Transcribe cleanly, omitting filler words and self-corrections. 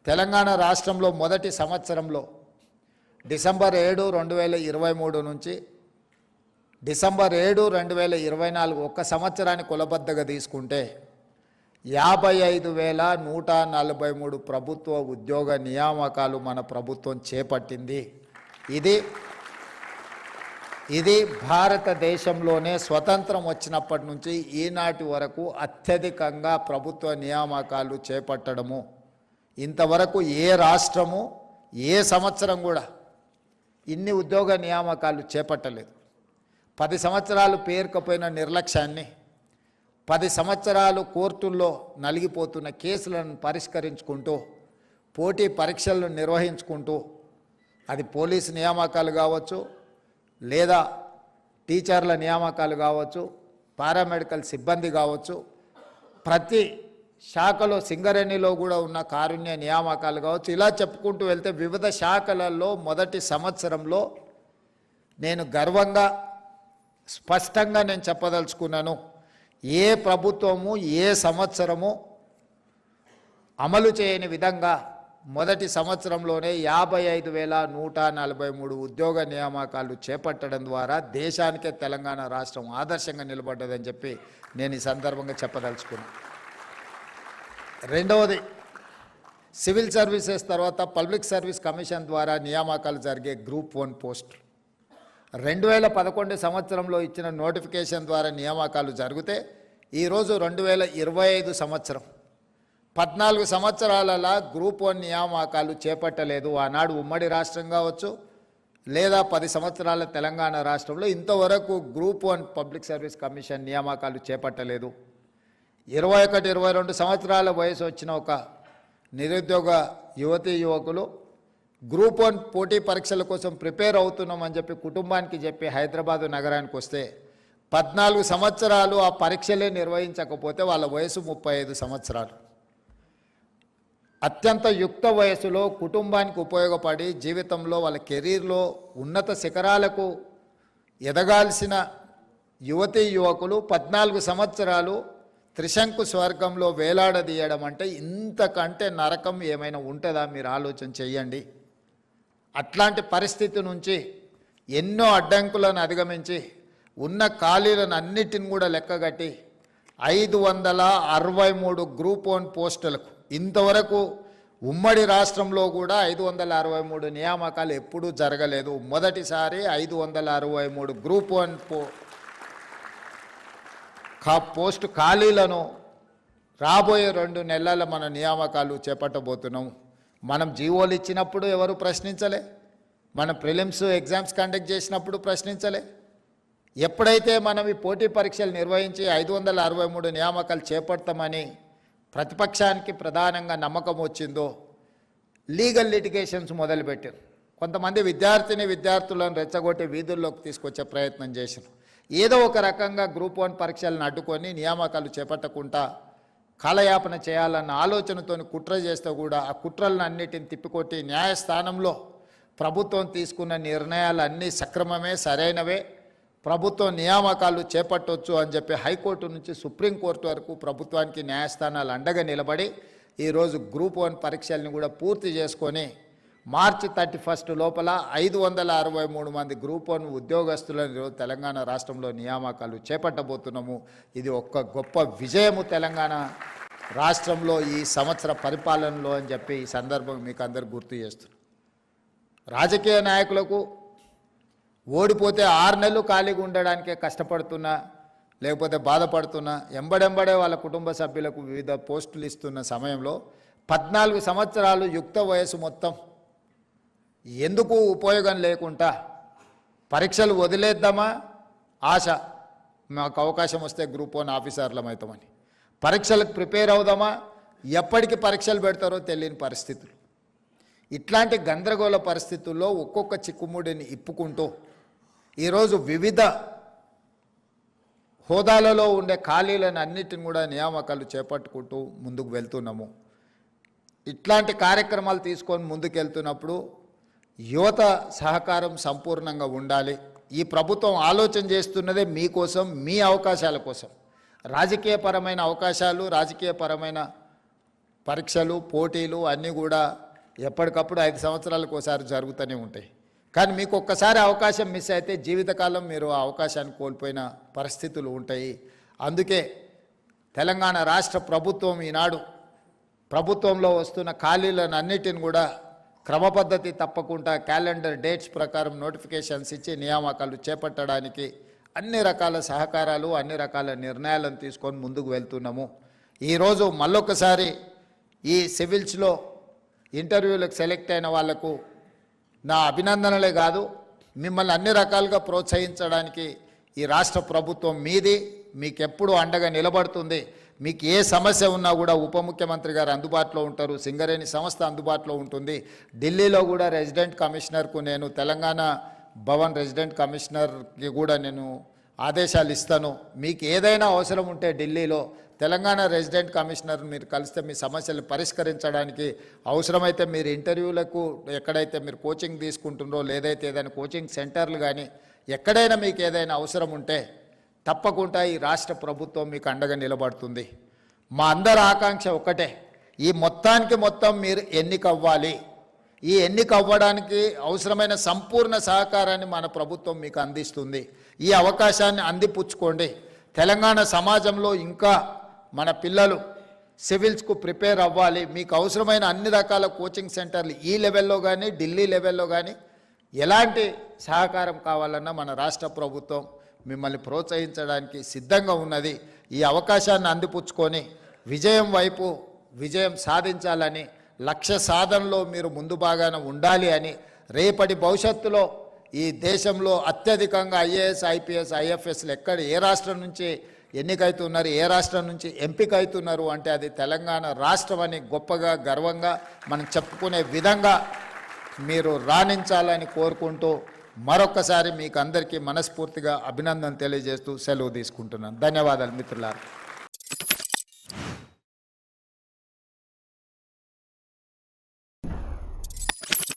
తెలంగాణ రాష్ట్రంలో మొదటి సంవత్సరంలో డిసెంబర్ 7, 2023 నుంచి డిసెంబర్ 7, 2024 ఒక్క సంవత్సరాన్ని కులబద్దగా తీసుకుంటే 55,143 ప్రభుత్వ ఉద్యోగ నియామకాలు మన ప్రభుత్వం చేపట్టింది. ఇది భారతదేశంలోనే స్వతంత్రం వచ్చినప్పటి నుంచి ఈనాటి వరకు అత్యధికంగా ప్రభుత్వ నియామకాలు చేపట్టడము. ఇంతవరకు ఏ రాష్ట్రము ఏ సంవత్సరం కూడా ఇన్ని ఉద్యోగ నియామకాలు చేపట్టలేదు. 10 సంవత్సరాలు పేరుకపోయిన నిర్లక్ష్యాన్ని, 10 సంవత్సరాలు కోర్టుల్లో నలిగిపోతున్న కేసులను పరిష్కరించుకుంటూ, పోటీ పరీక్షలను నిర్వహించుకుంటూ, అది పోలీసు నియామకాలు కావచ్చు, లేదా టీచర్ల నియామకాలు కావచ్చు, పారామెడికల్ సిబ్బంది కావచ్చు, ప్రతి శాఖలో సింగరేణిలో కూడా ఉన్న కారుణ్య నియామకాలు కావచ్చు, ఇలా చెప్పుకుంటూ వెళ్తే వివిధ శాఖలలో మొదటి సంవత్సరంలో నేను గర్వంగా స్పష్టంగా నేను చెప్పదలుచుకున్నాను, ఏ ప్రభుత్వము ఏ సంవత్సరము అమలు చేయని విధంగా మొదటి సంవత్సరంలోనే 55,143 ఉద్యోగ నియామకాలు చేపట్టడం ద్వారా దేశానికే తెలంగాణ రాష్ట్రం ఆదర్శంగా నిలబడ్డదని చెప్పి నేను ఈ సందర్భంగా చెప్పదలుచుకున్నాను. రెండవది, సివిల్ సర్వీసెస్ తర్వాత పబ్లిక్ సర్వీస్ కమిషన్ ద్వారా నియామకాలు జరిగే గ్రూప్ 1 పోస్ట్ 2011 సంవత్సరంలో ఇచ్చిన నోటిఫికేషన్ ద్వారా నియామకాలు జరిగితే ఈరోజు 2025 సంవత్సరం 14 సంవత్సరాలలో గ్రూప్ 1 నియామకాలు చేపట్టలేదు. ఆనాడు ఉమ్మడి రాష్ట్రం కావచ్చు, లేదా 10 సంవత్సరాల తెలంగాణ రాష్ట్రంలో ఇంతవరకు గ్రూప్ 1 పబ్లిక్ సర్వీస్ కమిషన్ నియామకాలు చేపట్టలేదు. 21, 22 సంవత్సరాల వయసు వచ్చిన ఒక నిరుద్యోగ యువతీ యువకులు గ్రూప్ 1 పోటీ పరీక్షల కోసం ప్రిపేర్ అవుతున్నామని చెప్పి కుటుంబానికి చెప్పి హైదరాబాదు నగరానికి వస్తే 14 సంవత్సరాలు ఆ పరీక్షలే నిర్వహించకపోతే వాళ్ళ వయసు 35 సంవత్సరాలు. అత్యంత యుక్త వయసులో కుటుంబానికి ఉపయోగపడి జీవితంలో వాళ్ళ కెరీర్లో ఉన్నత శిఖరాలకు ఎదగాల్సిన యువతీ యువకులు 14 సంవత్సరాలు త్రిశంకు స్వర్గంలో వేలాడదీయడం అంటే ఇంతకంటే నరకం ఏమైనా ఉంటుందా? మీరు ఆలోచన చెయ్యండి. అట్లాంటి పరిస్థితి నుంచి ఎన్నో అడ్డంకులను అధిగమించి ఉన్న ఖాళీలను అన్నిటిని కూడా లెక్కగట్టి 563 గ్రూప్ 1 పోస్టులకు ఇంతవరకు ఉమ్మడి రాష్ట్రంలో కూడా 563 నియామకాలు ఎప్పుడూ జరగలేదు. మొదటిసారి 563 గ్రూప్ 1 పోస్టు ఖాళీలను రాబోయే 2 నెలల మన నియామకాలు చేపట్టబోతున్నాం. మనం జీవోలు ఇచ్చినప్పుడు ఎవరు ప్రశ్నించలే, మన ప్రిలిమ్స్ ఎగ్జామ్స్ కండక్ట్ చేసినప్పుడు ప్రశ్నించలే. ఎప్పుడైతే మనం ఈ పోటీ పరీక్షలు నిర్వహించి 563 నియామకాలు చేపడతామని ప్రతిపక్షానికి ప్రధానంగా నమ్మకం వచ్చిందో లీగల్ లిటిగేషన్స్ మొదలుపెట్టారు. కొంతమంది విద్యార్థులను రెచ్చగొట్టి వీధుల్లోకి తీసుకొచ్చే ప్రయత్నం చేశారు. ఏదో ఒక రకంగా గ్రూప్ 1 పరీక్షలను అడ్డుకొని నియామకాలు చేపట్టకుండా కాలయాపన చేయాలన్న ఆలోచనతో కుట్ర చేస్తే కూడా ఆ కుట్రలను అన్నిటిని తిప్పికొట్టి న్యాయస్థానంలో ప్రభుత్వం తీసుకున్న నిర్ణయాలు అన్నీ సక్రమమే, సరైనవే, ప్రభుత్వం నియామకాలు చేపట్టవచ్చు అని చెప్పి హైకోర్టు నుంచి సుప్రీంకోర్టు వరకు ప్రభుత్వానికి న్యాయస్థానాలు అండగా నిలబడి ఈరోజు గ్రూప్ 1 పరీక్షల్ని కూడా పూర్తి చేసుకొని మార్చి 31 లోపల 563 మంది గ్రూప్ 1 ఉద్యోగస్తులను ఈరోజు తెలంగాణ రాష్ట్రంలో నియామకాలు చేపట్టబోతున్నాము. ఇది ఒక గొప్ప విజయము తెలంగాణ రాష్ట్రంలో ఈ సంవత్సర పరిపాలనలో అని చెప్పి ఈ సందర్భం మీకు అందరు గుర్తు చేస్తున్నాను. రాజకీయ నాయకులకు ఓడిపోతే 6 నెలలు ఖాళీగా ఉండడానికే కష్టపడుతున్నా, లేకపోతే బాధపడుతున్నా, ఎంబడెంబడే వాళ్ళ కుటుంబ సభ్యులకు వివిధ పోస్టులు ఇస్తున్న సమయంలో 14 సంవత్సరాలు యుక్త వయసు మొత్తం ఎందుకు ఉపయోగం లేకుండా పరీక్షలు వదిలేద్దామా, ఆశ మాకు అవకాశం వస్తే గ్రూప్ 1 ఆఫీసర్లం అవుతామని, పరీక్షలకు ప్రిపేర్ అవుదామా, ఎప్పటికి పరీక్షలు పెడతారో తెలియని పరిస్థితులు. ఇట్లాంటి గందరగోళ పరిస్థితుల్లో ఒక్కొక్క చిక్కుముడిని ఇప్పుకుంటూ ఈరోజు వివిధ హోదాలలో ఉండే ఖాళీలను అన్నిటిని కూడా నియామకాలు చేపట్టుకుంటూ ముందుకు వెళ్తున్నాము. ఇట్లాంటి కార్యక్రమాలు తీసుకొని ముందుకెళ్తున్నప్పుడు యువత సహకారం సంపూర్ణంగా ఉండాలి. ఈ ప్రభుత్వం ఆలోచన చేస్తున్నదే మీకోసం, మీ అవకాశాల కోసం. రాజకీయపరమైన అవకాశాలు, రాజకీయపరమైన పరీక్షలు పోటీలు అన్నీ కూడా ఎప్పటికప్పుడు 5 సంవత్సరాలకు ఒకసారి జరుగుతూనే ఉంటాయి. కానీ మీకు ఒక్కసారి అవకాశం మిస్ అయితే జీవితకాలం మీరు ఆ అవకాశాన్ని కోల్పోయిన పరిస్థితులు ఉంటాయి. అందుకే తెలంగాణ రాష్ట్ర ప్రభుత్వం ఈనాడు ప్రభుత్వంలో వస్తున్న ఖాళీలను అన్నిటిని కూడా క్రమపద్ధతి తప్పకుండా క్యాలెండర్ డేట్స్ ప్రకారం నోటిఫికేషన్స్ ఇచ్చి నియామకాలు చేపట్టడానికి అన్ని రకాల సహకారాలు అన్ని రకాల నిర్ణయాలను తీసుకొని ముందుకు వెళ్తున్నాము. ఈరోజు మళ్ళొకసారి ఈ సివిల్స్లో ఇంటర్వ్యూలకు సెలెక్ట్ అయిన వాళ్లకు నా అభినందనలే కాదు, మిమ్మల్ని అన్ని రకాలుగా ప్రోత్సహించడానికి ఈ రాష్ట్ర ప్రభుత్వం మీది, మీకెప్పుడు అండగా నిలబడుతుంది. మీకు ఏ సమస్య ఉన్నా కూడా ఉప ముఖ్యమంత్రి గారు అందుబాటులో ఉంటారు, సింగరేణి సంస్థ అందుబాటులో ఉంటుంది. ఢిల్లీలో కూడా రెసిడెంట్ కమిషనర్కు నేను తెలంగాణ భవన్ రెసిడెంట్ కమిషనర్కి కూడా నేను ఆదేశాలు ఇస్తాను. మీకు ఏదైనా అవసరం ఉంటే ఢిల్లీలో తెలంగాణ రెసిడెంట్ కమిషనర్ మీరు కలిస్తే మీ సమస్యలు పరిష్కరించడానికి అవసరమైతే మీరు ఇంటర్వ్యూలకు ఎక్కడైతే మీరు కోచింగ్ తీసుకుంటున్నారో లేదైతే ఏదైనా కోచింగ్ సెంటర్లు కానీ ఎక్కడైనా మీకు ఏదైనా అవసరం ఉంటే తప్పకుండా ఈ రాష్ట్ర ప్రభుత్వం మీకు అండగా నిలబడుతుంది. మా అందరి ఆకాంక్ష ఒక్కటే, ఈ మొత్తానికి మొత్తం మీరు ఎన్నిక అవ్వాలి. ఈ ఎన్నిక అవ్వడానికి అవసరమైన సంపూర్ణ సహకారాన్ని మన ప్రభుత్వం మీకు అందిస్తుంది. ఈ అవకాశాన్ని అందిపుచ్చుకోండి. తెలంగాణ సమాజంలో ఇంకా మన పిల్లలు సివిల్స్కు ప్రిపేర్ అవ్వాలి. మీకు అవసరమైన అన్ని రకాల కోచింగ్ సెంటర్లు ఈ లెవెల్లో కానీ ఢిల్లీ లెవెల్లో కానీ ఎలాంటి సహకారం కావాలన్నా మన రాష్ట్ర ప్రభుత్వం మిమ్మల్ని ప్రోత్సహించడానికి సిద్ధంగా ఉన్నది. ఈ అవకాశాన్ని అందిపుచ్చుకొని విజయం వైపు విజయం సాధించాలని, లక్ష్య సాధనలో మీరు ముందు భాగాన ఉండాలి అని, రేపటి భవిష్యత్తులో ఈ దేశంలో అత్యధికంగా ఐఏఎస్ ఐపీఎస్ ఐఎఫ్ఎస్లు ఎక్కడ ఏ రాష్ట్రం నుంచి ఎన్నికైతున్నారు, ఏ రాష్ట్రం నుంచి ఎంపిక అవుతున్నారు అంటే అది తెలంగాణ రాష్ట్రం అని గొప్పగా గర్వంగా మనం చెప్పుకునే విధంగా మీరు రాణించాలని కోరుకుంటూ మరొక్కసారి మీకు అందరికీ మనస్ఫూర్తిగా అభినందన తెలియజేస్తూ సెలవు తీసుకుంటున్నాను. ధన్యవాదాలు మిత్రులారా.